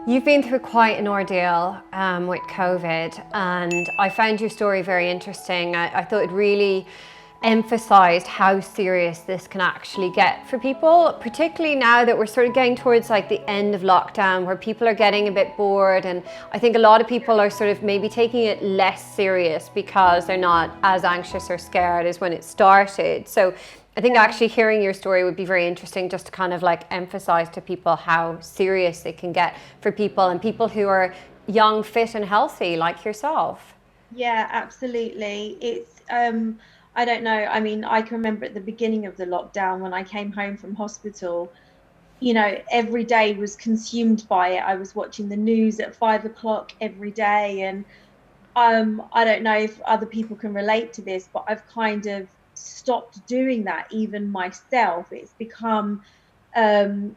You've been through quite an ordeal with COVID, and I found your story very interesting. I thought it really emphasized how serious this can actually get for people, particularly now that we're sort of getting towards like the end of lockdown, where people are getting a bit bored, and I think a lot of people are sort of maybe taking it less serious because they're not as anxious or scared as when it started. So I think actually hearing your story would be very interesting, just to kind of like emphasize to people how serious it can get for people, and people who are young, fit and healthy like yourself. Yeah, absolutely. I don't know. I mean, I can remember at the beginning of the lockdown when I came home from hospital, every day was consumed by it. I was watching the news at 5 o'clock every day. And I don't know if other people can relate to this, but I've kind of stopped doing that even myself. It's become, it's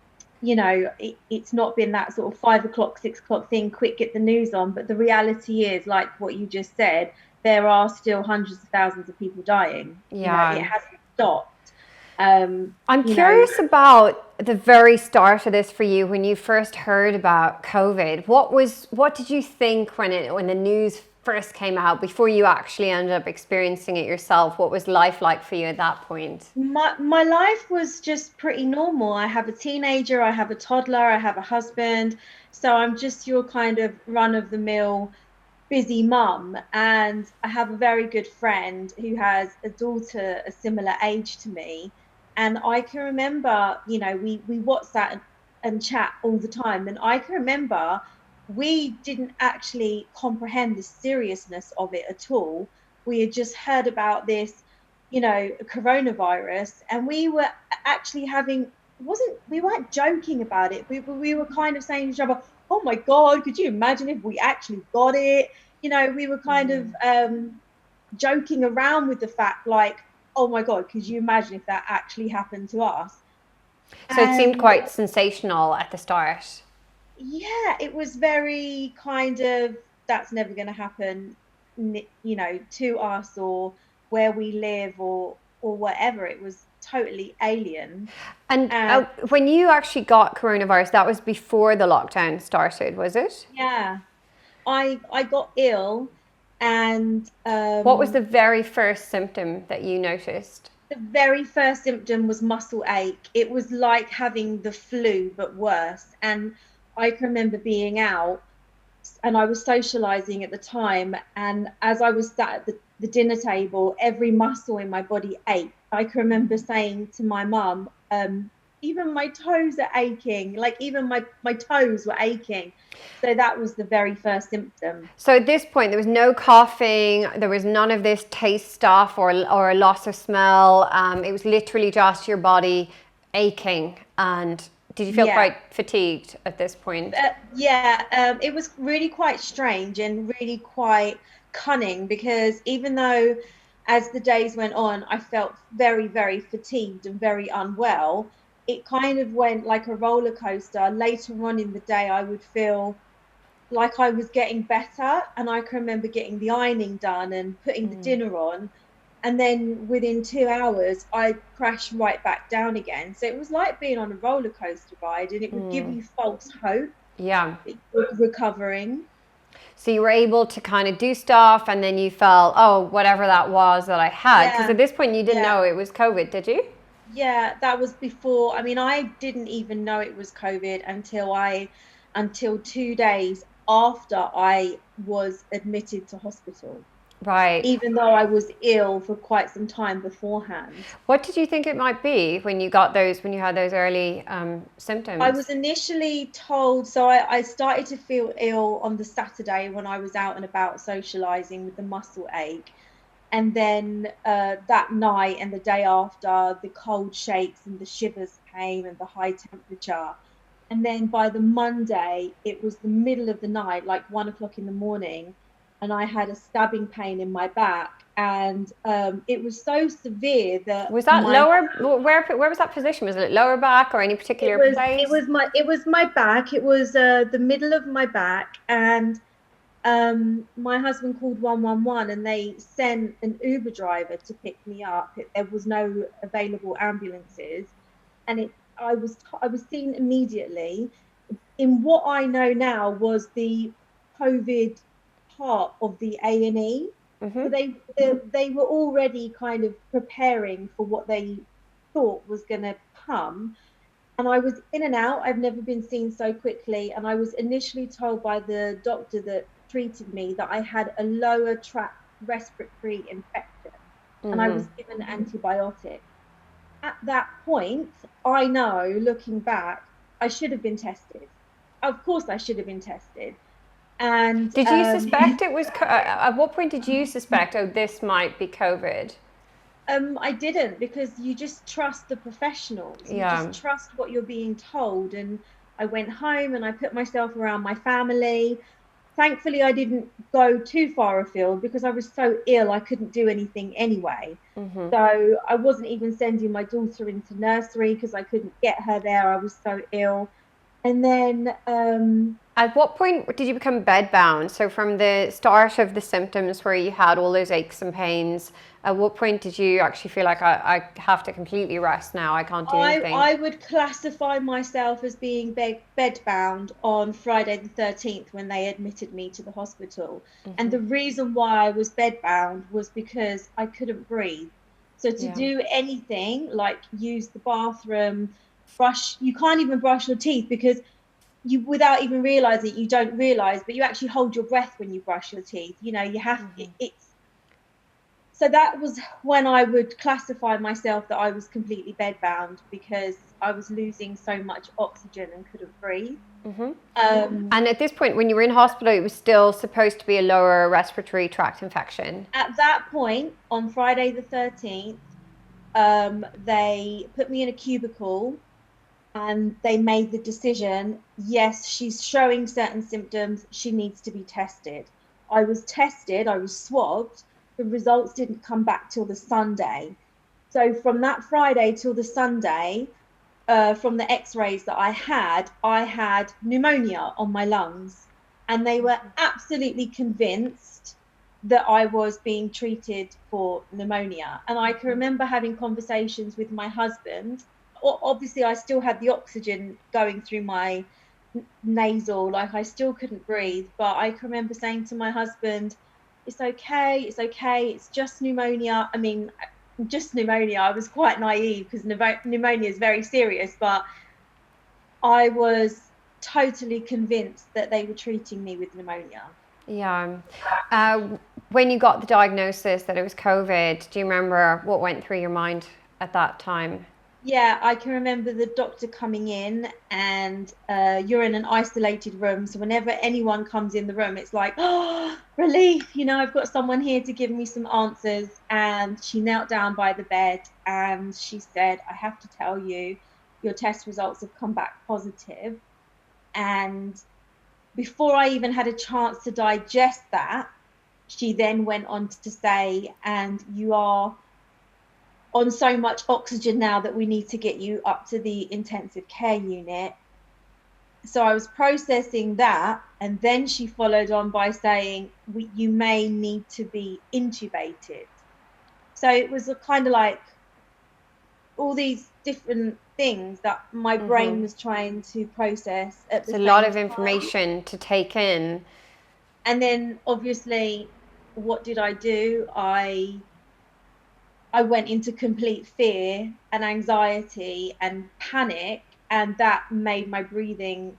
not been that sort of 5 o'clock, 6 o'clock thing, quick, get the news on. But the reality is, like what you just said, there are still hundreds of thousands of people dying. It Yeah. hasn't stopped. I'm You know, curious about the very start of this for you when you first heard about COVID. What did you think when the news first came out, before you actually ended up experiencing it yourself? What was life like for you at that point? my life was just pretty normal. I have a teenager, I have a toddler, I have a husband. So I'm just your kind of run of the mill busy mum. And I have a very good friend who has a daughter a similar age to me. And I can remember, we WhatsApp and chat all the time. And I can remember we didn't actually comprehend the seriousness of it at all. We had just heard about this, coronavirus, and we were actually having wasn't we weren't joking about it. We were kind of saying to each other, "Oh my God, could you imagine if we actually got it?" We were kind of joking around with the fact, like, "Oh my God, could you imagine if that actually happened to us?" So it seemed And quite sensational at the start. yeah, it was very kind of, that's never going to happen, to us or where we live or whatever. It was totally alien. And And when you actually got coronavirus, that was before the lockdown started, was it? yeah, I got ill, and What was the very first symptom that you noticed? the very first symptom was muscle ache. It was like having the flu, but worse. And I can remember being out, and I was socializing at the time. And as I was sat at the dinner table, every muscle in my body ached. I can remember saying to my mum, even my toes are aching, like even my toes were aching. So that was the very first symptom. So at this point, there was no coughing, there was none of this taste stuff or a loss of smell. It was literally just your body aching. And did you feel Yeah. quite fatigued at this point? Yeah, it was really quite strange and really quite cunning, because even though as the days went on, I felt very, very fatigued and very unwell, it kind of went like a roller coaster. Later on in the day, I would feel like I was getting better, and I can remember getting the ironing done and putting the dinner on. And then within 2 hours, I crashed right back down again. So it was like being on a roller coaster ride, and it would give you false hope Yeah. that you're recovering. So you were able to kind of do stuff, and then you felt, oh, whatever that was that I had. Because Yeah, at this point, you didn't yeah, know it was COVID, did you? yeah. That was before. I mean, I didn't even know it was COVID until 2 days after I was admitted to hospital, Right. even though I was ill for quite some time beforehand. What did you think it might be when you got when you had those early I symptoms? was initially told, so I started to feel ill on the Saturday when I was out and about socializing with the muscle ache. And then that night and the day after, the cold shakes and the shivers came and the high temperature. And then by the Monday, it was the middle of the night, like 1 o'clock in the morning, and I had a stabbing pain in my back. And it was so severe that Was that lower? Where was that position? Was it lower back or any particular place? it was my back. It was the middle of my back, and my husband called 111, and they sent an Uber driver to pick me up. There was no available ambulances, and I was seen immediately. in what I know now was the COVID part of the A&E. So they were already kind of preparing for what they thought was going to come. And I was in and out. I've never been seen so quickly. And I was initially told by the doctor that treated me that I had a lower tract respiratory infection, and I was given antibiotics. At that point, I know, looking back, I should have been tested. Of course, I should have been tested. And Did you suspect it was, at what point did you suspect, oh, this might be COVID? I didn't, because you just trust the professionals. You Yeah. just trust what you're being told. And I went home and I put myself around my family. Thankfully, I didn't go too far afield because I was so ill, I couldn't do anything anyway. So I wasn't even sending my daughter into nursery because I couldn't get her there. I was so ill. And then At what point did you become bedbound? So from the start of the symptoms where you had all those aches and pains, at what point did you actually feel like I have to completely rest now, I can't do anything? I would classify myself as being bedbound on Friday the 13th when they admitted me to the hospital. And the reason why I was bedbound was because I couldn't breathe. So to do anything like use the bathroom, you can't even brush your teeth because you, without even realizing, you don't realize, but you actually hold your breath when you brush your teeth. You know, you have, so that was when I would classify myself that I was completely bedbound because I was losing so much oxygen and couldn't breathe. And at this point, when you were in hospital, it was still supposed to be a lower respiratory tract infection. At that point, on Friday the 13th, they put me in a cubicle and they made the decision, yes, she's showing certain symptoms, she needs to be tested. I was tested, I was swabbed. The results didn't come back till the Sunday. So from that Friday till the Sunday, from the x-rays that I had pneumonia on my lungs. And they were absolutely convinced that I was being treated for pneumonia. And I can remember having conversations with my husband. Obviously, I still had the oxygen going through my nasal, like I still couldn't breathe. But I can remember saying to my husband, it's okay, it's just pneumonia. I mean, just pneumonia. I was quite naive because pneumonia is very serious, but I was totally convinced that they were treating me with pneumonia. Yeah. When you got the diagnosis that it was COVID, do you remember what went through your mind at that time? Yeah, I can remember the doctor coming in and you're in an isolated room. So whenever anyone comes in the room, it's like, oh, relief. You know, I've got someone here to give me some answers. And she knelt down by the bed and she said, I have to tell you, your test results have come back positive. And before I even had a chance to digest that, she then went on to say, and you are on so much oxygen now that we need to get you up to the intensive care unit. So I was processing that, and then she followed on by saying, you may need to be intubated. So it was a kind of like all these different things that my brain was trying to process at the same time. It's a lot of information to take in. And then obviously, what did I do? I went into complete fear and anxiety and panic, and that made my breathing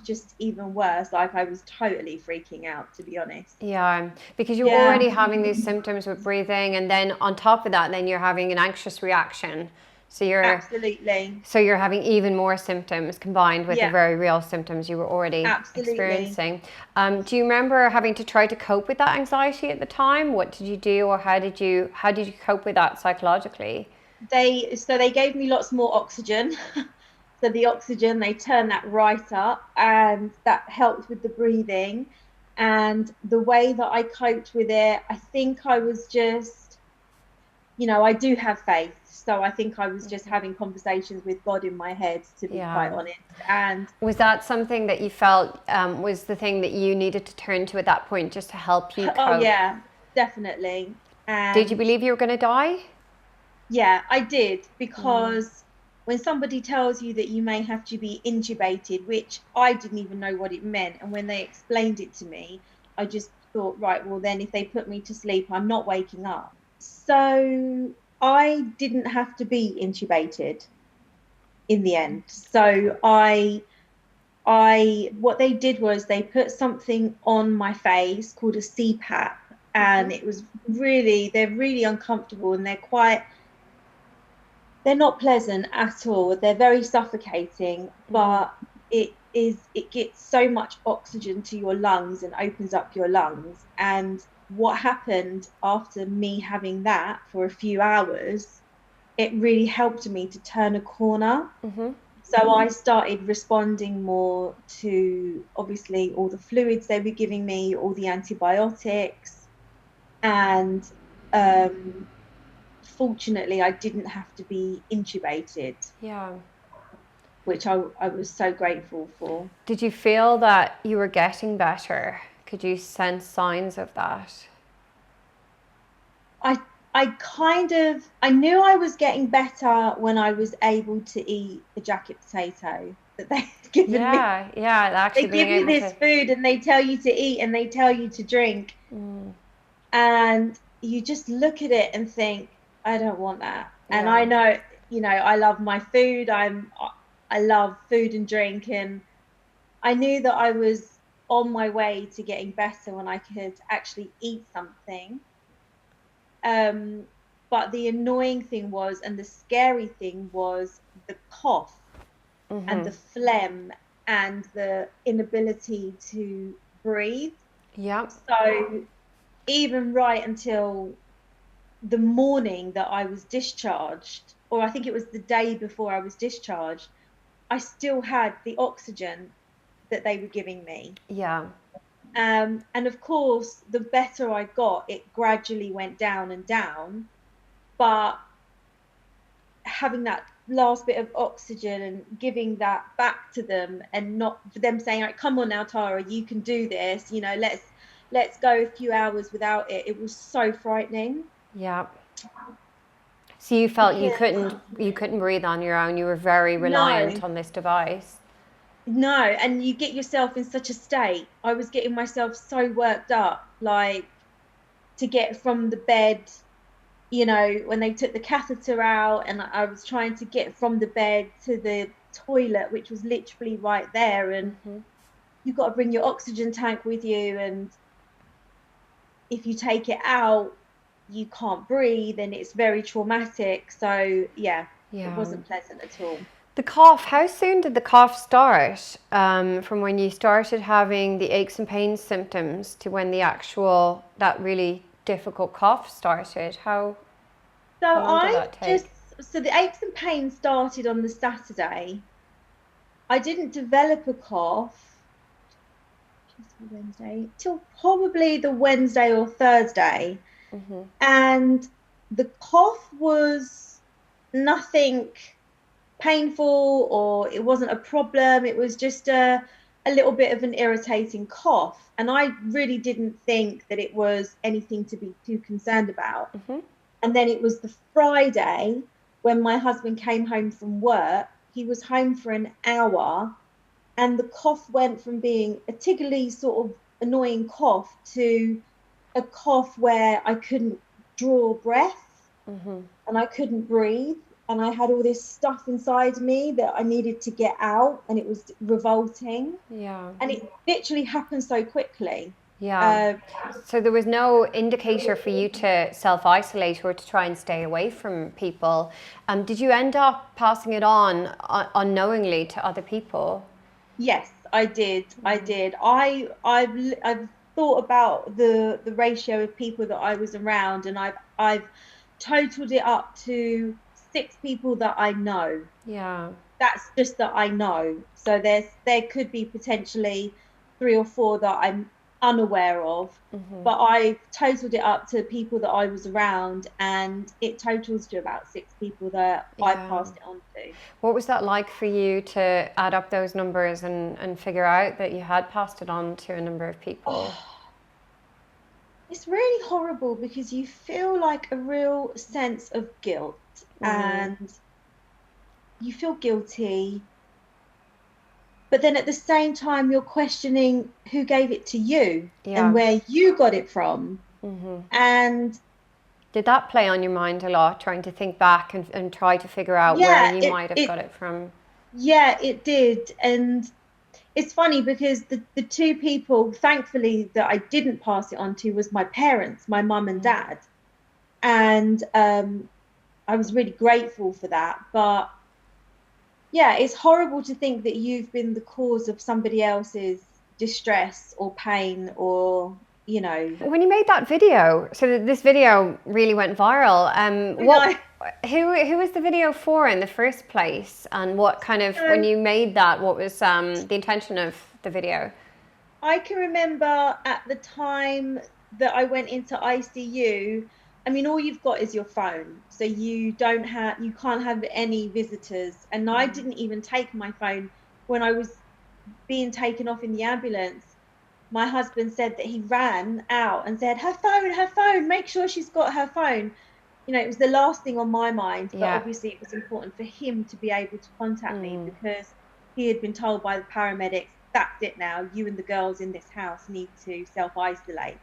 just even worse. Like I was totally freaking out, to be honest. Yeah, because you're already having these symptoms with breathing, and then on top of that, then you're having an anxious reaction. So Absolutely. So you're having even more symptoms combined with the very real symptoms you were already experiencing. Do you remember having to try to cope with that anxiety at the time? What did you do, or how did you cope with that psychologically? They gave me lots more oxygen. So the oxygen, they turned that right up, and that helped with the breathing. And the way that I coped with it, I think I was just, I do have faith. So I think I was just having conversations with God in my head, to be quite honest. And was that something that you felt was the thing that you needed to turn to at that point, just to help you cope? Oh yeah, definitely. And did you believe you were going to die? Yeah, I did, because when somebody tells you that you may have to be intubated, which I didn't even know what it meant, and when they explained it to me, I just thought, right, well then if they put me to sleep, I'm not waking up. So I didn't have to be intubated in the end. So I what they did was they put something on my face called a CPAP, and it was they're really uncomfortable, and they're not pleasant at all. They're very suffocating, but it gets so much oxygen to your lungs and opens up your lungs. And what happened after me having that for a few hours, it really helped me to turn a corner. So I started responding more to obviously all the fluids they were giving me, all the antibiotics, and fortunately I didn't have to be intubated. Yeah. Which I was so grateful for. Did you feel that you were getting better? Could you sense signs of that? I knew I was getting better when I was able to eat the jacket potato that they had given me. Yeah, actually They give being you able this to. food and they tell you to eat and they tell you to drink. And you just look at it and think, I don't want that. And I know, I love my food. I love food and drink, and I knew that I was on my way to getting better when I could actually eat something. But the annoying thing was, and the scary thing was, the cough and the phlegm and the inability to breathe. Yeah. So even right until the morning that I was discharged, or I think it was the day before I was discharged, I still had the oxygen that they were giving me. Yeah. And of course, the better I got, it gradually went down and down. But having that last bit of oxygen and giving that back to them, and not for them saying, "Right, come on now, Tara, you can do this. Let's go a few hours without it." It was so frightening. Yeah. So you felt you couldn't breathe on your own. You were very reliant No, on this device. no, and you get yourself in such a state. I was getting myself so worked up, like to get from the bed, when they took the catheter out, and I was trying to get from the bed to the toilet, which was literally right there. And you've got to bring your oxygen tank with you. And if you take it out, you can't breathe, and it's very traumatic. So, yeah, it wasn't pleasant at all. The cough, how soon did the cough start? From when you started having the aches and pains symptoms to when that really difficult cough started? How long did that take? So the aches and pains started on the Saturday. I didn't develop a cough Wednesday till probably the Wednesday or Thursday. And the cough was nothing painful, or it wasn't a problem. It was just a little bit of an irritating cough. And I really didn't think that it was anything to be too concerned about. And then it was the Friday when my husband came home from work. He was home for an hour, and the cough went from being a tickly sort of annoying cough to a cough where I couldn't draw breath and I couldn't breathe. And I had all this stuff inside me that I needed to get out, and it was revolting. Yeah. And it literally happened so quickly. Yeah. So there was no indicator for you to self-isolate or to try and stay away from people. Did you end up passing it on unknowingly to other people? Yes, I did. I did. I've thought about the ratio of people that I was around, and I've totaled it up to 6 people that I know. Yeah. That's just that I know. So there could be potentially 3 or 4 that I'm unaware of. But I totaled it up to people that I was around, and it totals to about 6 people that I passed it on to. What was that like for you to add up those numbers and figure out that you had passed it on to a number of people? It's really horrible because you feel like a real sense of guilt, and you feel guilty, but then at the same time you're questioning who gave it to you and Yeah. where you got it from. And Did that play on your mind a lot, trying to think back and try to figure out where yeah, you might have got it from? yeah, it did. And it's funny because the two people, thankfully, that I didn't pass it on to was my parents, my mum and dad. And I was really grateful for that. But yeah, it's horrible to think that you've been the cause of somebody else's distress or pain or, you know. When you made that video, so this video really went viral. You know, Who was the video for in the first place, and what kind of, when so you made that, what was the intention of the video? I can remember at the time that I went into ICU. I mean, all you've got is your phone, so you can't have any visitors. And I didn't even take my phone when I was being taken off in the ambulance. My husband said that he ran out and said, her phone, make sure she's got her phone. You know, it was the last thing on my mind, but Yeah. obviously it was important for him to be able to contact me because he had been told by the paramedics, that's it now, you and the girls in this house need to self-isolate.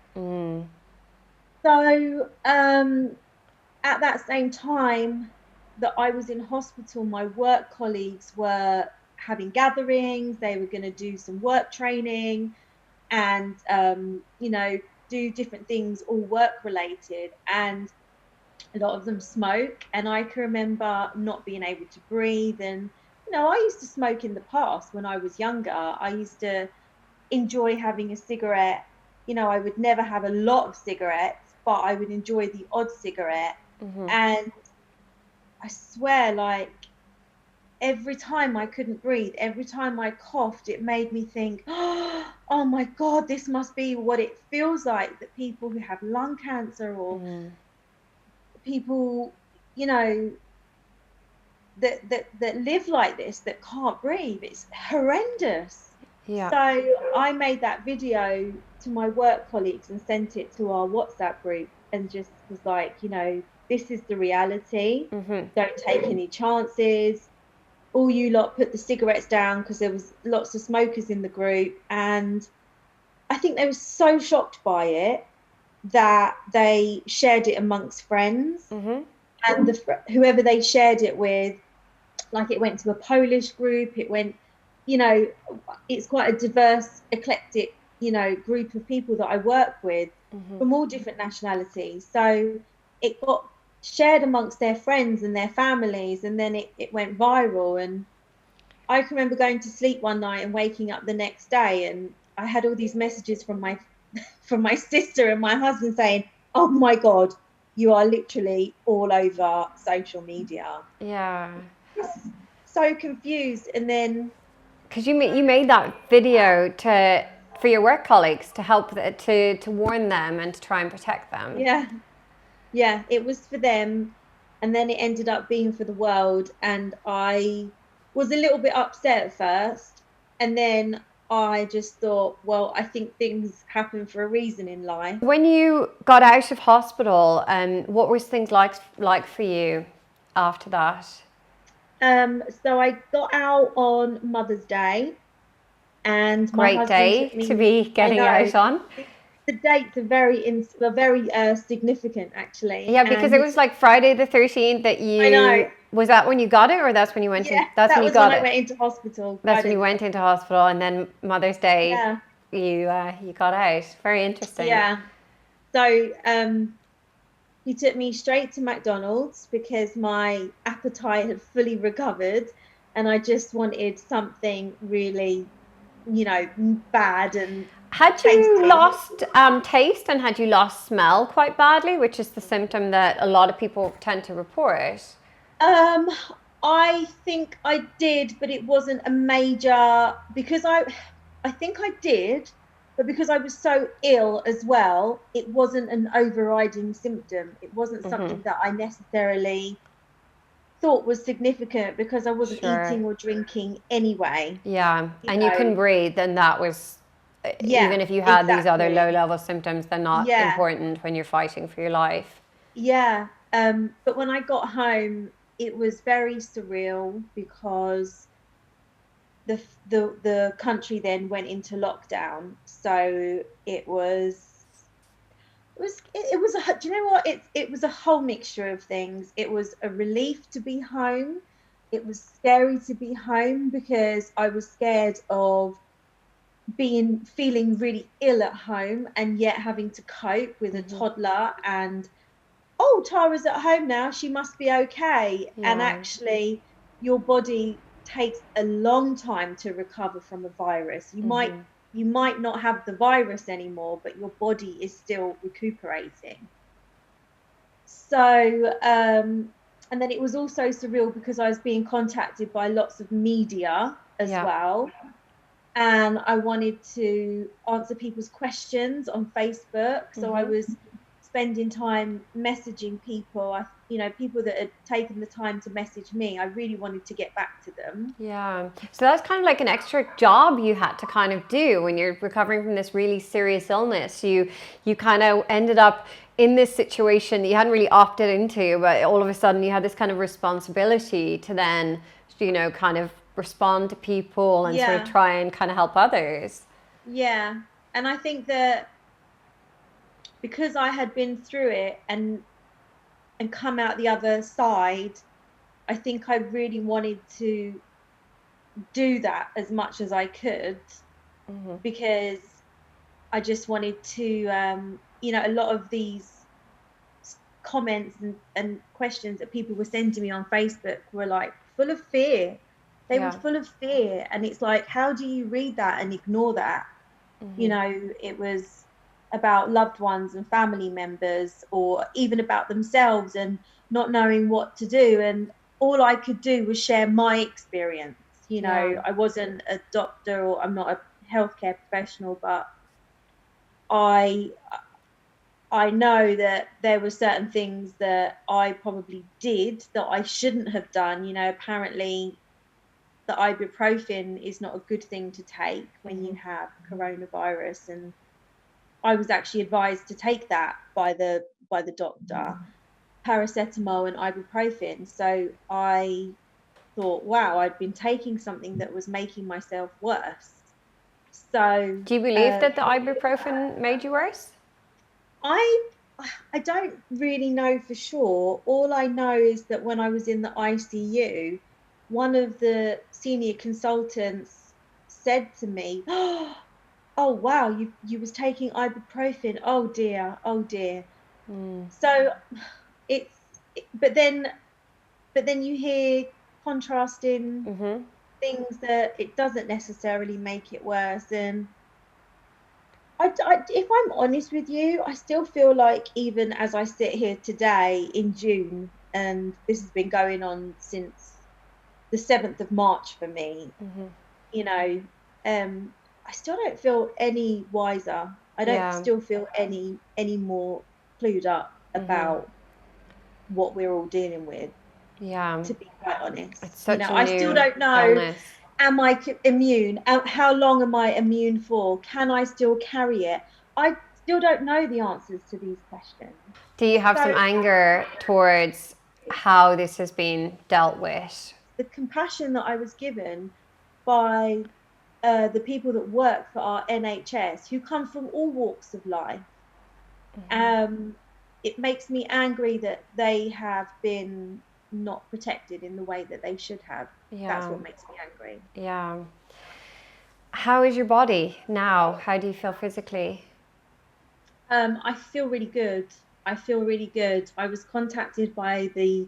So at that same time that I was in hospital, my work colleagues were having gatherings, they were going to do some work training and, you know, do different things, all work related. And a lot of them smoke. And I can remember not being able to breathe. And, you know, I used to smoke in the past when I was younger. I used to enjoy having a cigarette. You know, I would never have a lot of cigarettes, but I would enjoy the odd cigarette. And I swear, like, every time I couldn't breathe, every time I coughed, it made me think, oh my God, this must be what it feels like that people who have lung cancer or people, you know, that live like this, that can't breathe. It's horrendous. Yeah. So I made that video to my work colleagues and sent it to our WhatsApp group and just was like, you know, this is the reality. Don't take any chances. All you lot put the cigarettes down, because there was lots of smokers in the group. And I think they were so shocked by it that they shared it amongst friends. And whoever they shared it with, like, it went to a Polish group, it went, you know, it's quite a diverse, eclectic, you know, group of people that I work with from all different nationalities. So it got shared amongst their friends and their families, and then it went viral. And I can remember going to sleep one night and waking up the next day, and I had all these messages from my from my sister and my husband saying, oh my God, you are literally all over social media. Yeah. So confused. And then Because you made that video for your work colleagues to help to warn them and to try and protect them. yeah, it was for them, and then it ended up being for the world. And I was a little bit upset at first, and then I just thought, well, I think things happen for a reason in life. When you got out of hospital, what was things like for you after that? So I got out on Mother's Day, and my Great husband day took me. to be getting out on. The dates are very significant, actually. Yeah, because And it was like Friday the 13th that you. I know. Was that when you got it, or that's when you went in? Yeah, That's that when you was got when it. I went into hospital. That's when you went into hospital, and then Mother's Day, Yeah. you got out. Very interesting. Yeah. So he took me straight to McDonald's because my appetite had fully recovered, and I just wanted something really, you know, bad and Had you tasty. lost taste and had you lost smell quite badly, which is the symptom that a lot of people tend to report? I think I did, but it wasn't a major, because I think I did, but because I was so ill as well, it wasn't an overriding symptom. It wasn't something that I necessarily thought was significant because I wasn't eating or drinking anyway. Yeah, You and you couldn't know, breathe, then that was, yeah, even if you had these other exactly. low-level symptoms, they're not Yeah, important when you're fighting for your life. yeah. But when I got home, it was very surreal because the country then went into lockdown. So it was do you know what, it was a whole mixture of things. It was a relief to be home. It was scary to be home because I was scared of feeling really ill at home and yet having to cope with a toddler, and oh, Tara's at home now, she must be okay. And Yeah. actually, your body takes a long time to recover from a virus. You might not have the virus anymore, but your body is still recuperating. So, and then it was also surreal because I was being contacted by lots of media as Yeah. well. And I wanted to answer people's questions on Facebook. So I was spending time messaging people, people that had taken the time to message me. I really wanted to get back to them. Yeah. So that's kind of like an extra job you had to kind of do when you're recovering from this really serious illness. You kind of ended up in this situation that you hadn't really opted into, but all of a sudden you had this kind of responsibility to then, kind of respond to people and sort of Yeah, try and kind of help others. yeah. And I think that because I had been through it and come out the other side, I think I really wanted to do that as much as I could, because I just wanted to, a lot of these comments and questions that people were sending me on Facebook were like full of fear. They were Yeah. full of fear. And it's like, how do you read that and ignore that? It was about loved ones and family members, or even about themselves and not knowing what to do. And all I could do was share my experience. Yeah. I wasn't a doctor, or I'm not a healthcare professional, but I I know that there were certain things that I probably did that I shouldn't have done. Apparently the ibuprofen is not a good thing to take when you have coronavirus, and I was actually advised to take that by the doctor, paracetamol and ibuprofen. So I thought, wow, I'd been taking something that was making myself worse. So Do you believe that the ibuprofen made you worse? I I don't really know for sure. All I know is that when I was in the ICU, one of the senior consultants said to me, "Oh wow, you was taking ibuprofen. Oh dear, oh dear." So it's but then you hear contrasting things that it doesn't necessarily make it worse. And if I'm honest with you, I still feel like even as I sit here today in June, and this has been going on since the 7th of March for me, you know, I still don't feel any wiser. I don't Yeah. still feel any more clued up about what we're all dealing with, Yeah. to be quite honest. It's such a I still new don't know, illness. am I immune? How long am I immune for? Can I still carry it? I still don't know the answers to these questions. Do you have some So anger towards how this has been dealt with? the compassion that I was given by the people that work for our NHS, who come from all walks of life, um, it makes me angry that they have been not protected in the way that they should have. That's Yeah. what makes me angry. Yeah. How is your body now? How do you feel physically? I feel really good. I feel really good. I was contacted by the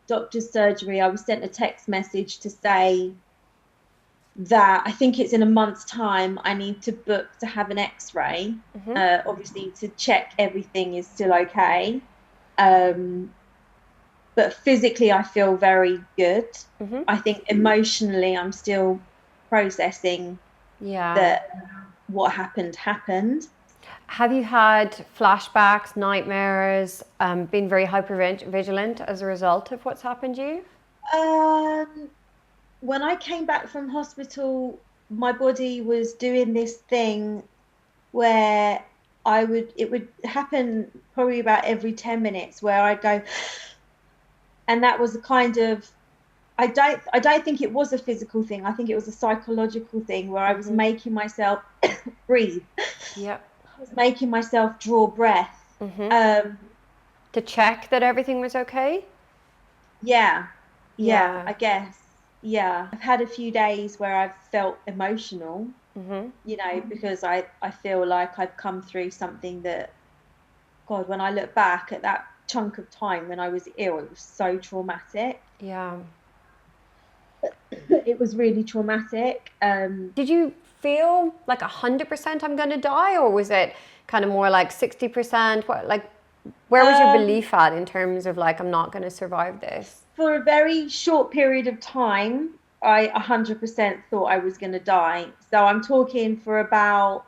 doctor's surgery. I was sent a text message to say that I think it's in a month's time I need to book to have an x-ray, obviously to check everything is still okay. But physically I feel very good. I think emotionally I'm still processing Yeah. that what happened. Have you had flashbacks, nightmares, been very hyper vigilant as a result of what's happened to you? Um, when I came back from hospital, my body was doing this thing where it would happen probably about every 10 minutes, where I'd go, And that was a kind of, I don't think it was a physical thing. I think it was a psychological thing where I was making myself breathe. Yep. I was making myself draw breath. To check that everything was okay? Yeah, yeah, Yeah. I guess. Yeah. I've had a few days where I've felt emotional, because I feel like I've come through something that, God, when I look back at that chunk of time when I was ill, it was so traumatic. Yeah. It was really traumatic. Did you feel like 100% I'm going to die, or was it kind of more like 60%? What, like, where was your Um, belief at in terms of like, I'm not going to survive this? for a very short period of time, I 100% thought I was going to die. So I'm talking for about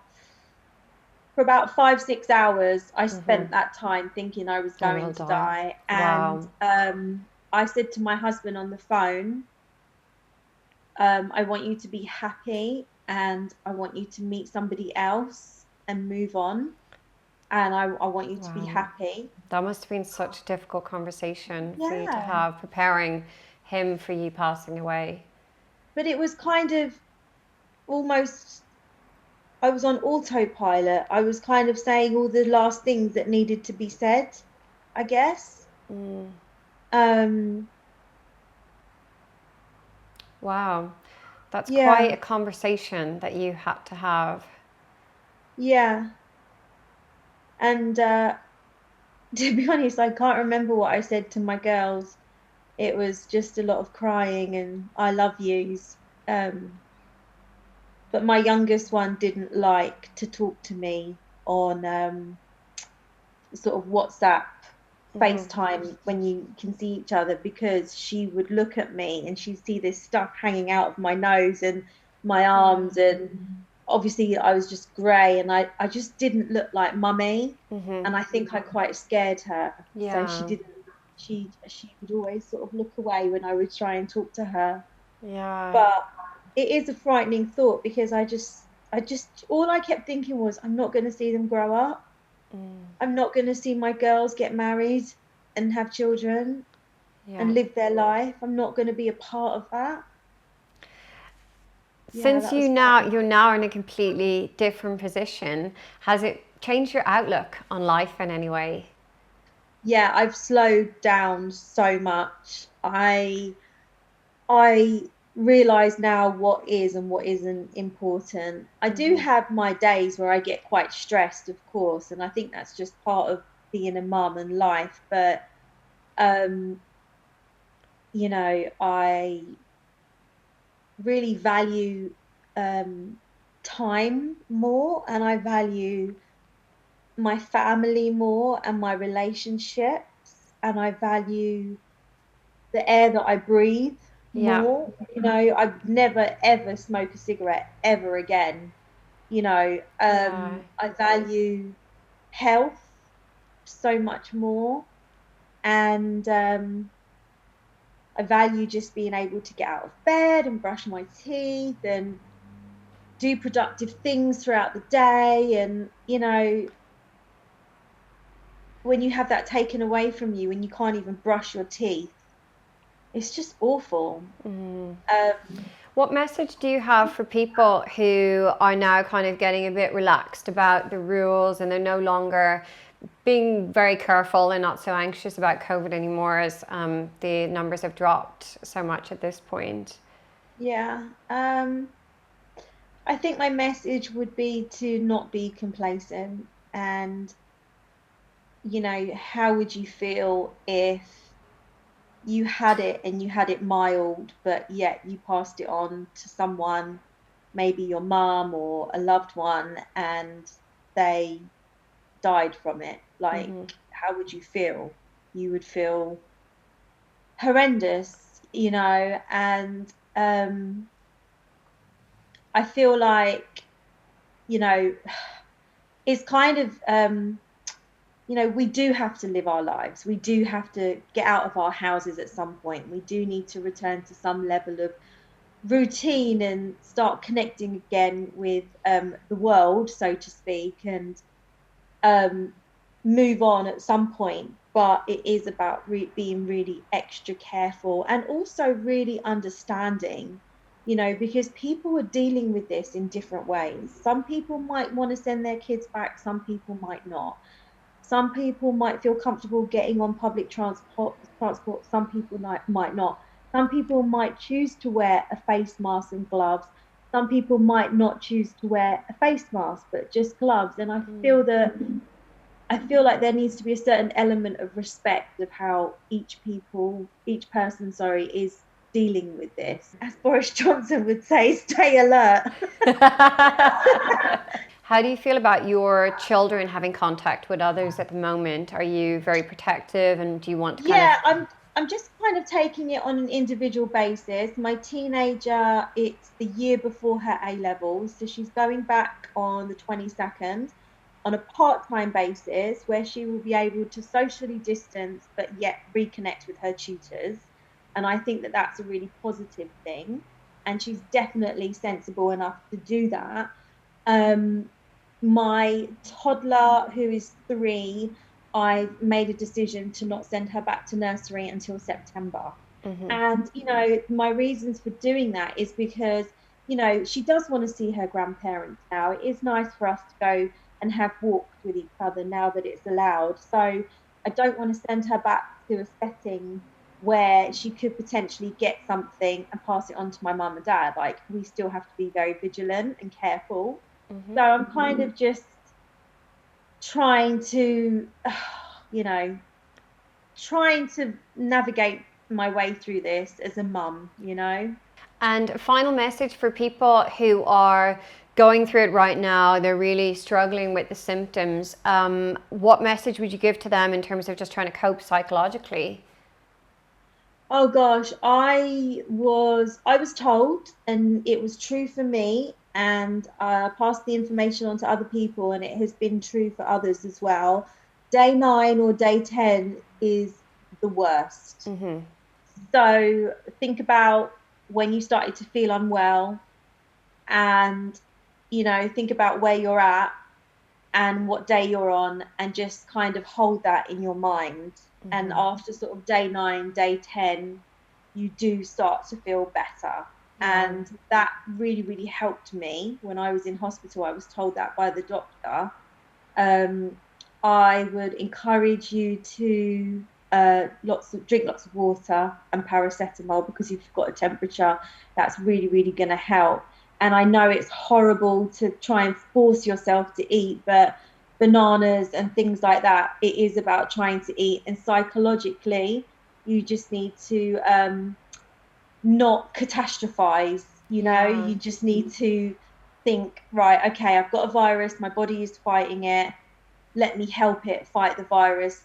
5, 6 hours, I spent that time thinking I was I going will to die. die. And Wow. I said to my husband on the phone, I want you to be happy and I want you to meet somebody else and move on. And I want you to be Wow. happy. That must have been such a difficult conversation for you to Yeah. have, preparing him for you passing away. But it was kind of almost, I was on autopilot. I was kind of saying all the last things that needed to be said, I guess. Um, Wow. That's quite yeah, a conversation that you had to have. yeah. And to be honest, I can't remember what I said to my girls. It was just a lot of crying and I love yous. But my youngest one didn't like to talk to me on sort of WhatsApp, FaceTime when you can see each other, because she would look at me and she'd see this stuff hanging out of my nose and my arms. And obviously, I was just grey and I just didn't look like mummy. And I think I quite scared her. So she Yeah. didn't, she would always sort of look away when I would try and talk to her. Yeah. But it is a frightening thought because all I kept thinking was, I'm not going to see them grow up. I'm not going to see my girls get married and have children Yeah. and live their life. I'm not going to be a part of that. Yeah, Since that was frightening. you're now in a completely different position, has it changed your outlook on life in any way? Yeah, I've slowed down so much. I realize now what is and what isn't important. I do have my days where I get quite stressed, of course, and I think that's just part of being a mum and life. But um, I really value time more, and I value my family more and my relationships, and I value the air that I breathe Yeah. more. I'd never ever smoke a cigarette ever again. Yeah. I value health so much more, and I value just being able to get out of bed and brush my teeth and do productive things throughout the day. And when you have that taken away from you and you can't even brush your teeth, it's just awful. What message do you have for people who are now kind of getting a bit relaxed about the rules and they're no longer being very careful and not so anxious about COVID anymore, as the numbers have dropped so much at this point? Yeah. I think my message would be to not be complacent. And how would you feel if you had it and you had it mild, but yet you passed it on to someone, maybe your mum or a loved one, and they died from it? Like, how would you feel? You would feel horrendous, and I feel like, you know, it's kind of, we do have to live our lives. We do have to get out of our houses at some point. We do need to return to some level of routine and start connecting again with the world, so to speak, and um, move on at some point. but it is about being really extra careful and also really understanding, because people are dealing with this in different ways. Some people might want to send their kids back, some people might not. Some people might feel comfortable getting on public transport, some people might not. Some people might choose to wear a face mask and gloves. Some people might not choose to wear a face mask, but just gloves. And I feel like there needs to be a certain element of respect of how each person, is dealing with this. As Boris Johnson would say, stay alert. How do you feel about your children having contact with others at the moment? Are you very protective, and do you want to I'm just kind of taking it on an individual basis. My teenager, it's the year before her A levels, so she's going back on the 22nd on a part-time basis where she will be able to socially distance but yet reconnect with her tutors. And I think that that's a really positive thing. And she's definitely sensible enough to do that. My toddler, who is 3, I've made a decision to not send her back to nursery until September. Mm-hmm. And, my reasons for doing that is because, she does want to see her grandparents now. It is nice for us to go and have walks with each other now that it's allowed. So I don't want to send her back to a setting where she could potentially get something and pass it on to my mum and dad. Like, we still have to be very vigilant and careful. Mm-hmm. So I'm kind of just trying to, trying to navigate my way through this as a mum, And a final message for people who are going through it right now, they're really struggling with the symptoms. What message would you give to them in terms of just trying to cope psychologically? Oh gosh, I was told, and it was true for me, and I passed the information on to other people, and it has been true for others as well. Day 9 or day 10 is the worst. Mm-hmm. So think about when you started to feel unwell, and think about where you're at and what day you're on, and just kind of hold that in your mind. Mm-hmm. And after sort of day 9, day 10, you do start to feel better. And that really, really helped me when I was in hospital. I was told that by the doctor. I would encourage you to drink lots of water and paracetamol, because if you've got a temperature, that's really, really going to help. And I know it's horrible to try and force yourself to eat, but bananas and things like that, it is about trying to eat. And psychologically, you just need to not catastrophize, you just need to think, right, okay, I've got a virus, my body is fighting it, let me help it fight the virus.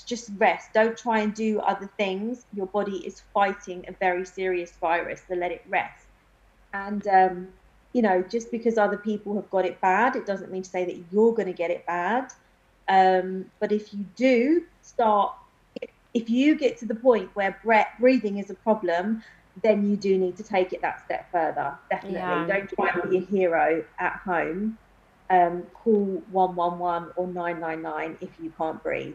Just rest. Don't try and do other things. Your body is fighting a very serious virus, so let it rest. And just because other people have got it bad, it doesn't mean to say that you're going to get it bad. But if you do if you get to the point where breathing is a problem, then you do need to take it that step further. Definitely. Don't try and be a hero at home. Call 111 or 999 if you can't breathe.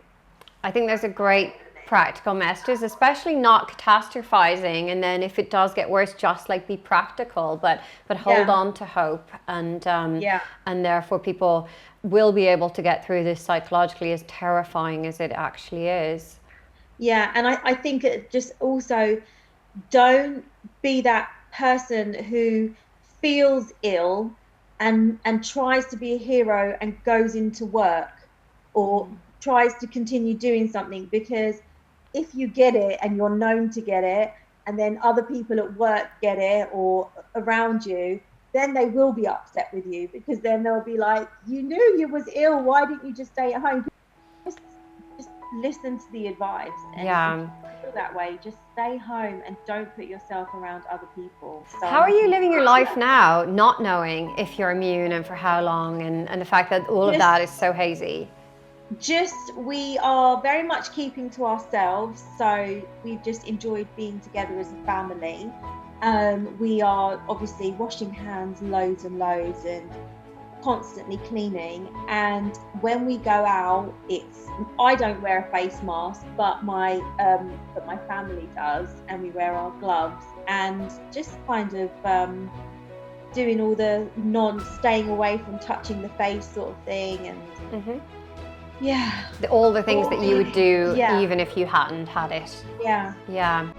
I think there's a great practical messages, especially not catastrophizing, and then if it does get worse, just be practical, but hold on to hope, and therefore people will be able to get through this psychologically, as terrifying as it actually is. And I think it just also, don't be that person who feels ill and tries to be a hero and goes into work or tries to continue doing something, because if you get it and you're known to get it, and then other people at work get it or around you, then they will be upset with you, because then they'll be like, you knew you was ill, why didn't you just stay at home? Just listen to the advice, and if you feel that way, just stay home and don't put yourself around other people. So how are you living your life now, not knowing if you're immune and for how long, and the fact that all of that is so hazy? We are very much keeping to ourselves, so we've just enjoyed being together as a family. We are obviously washing hands loads and loads, and constantly cleaning. And when we go out, I don't wear a face mask, but my family does, and we wear our gloves, and just kind of doing all the staying away from touching the face sort of thing. And yeah, all the things that you would do Yeah. even if you hadn't had it. Yeah. Yeah.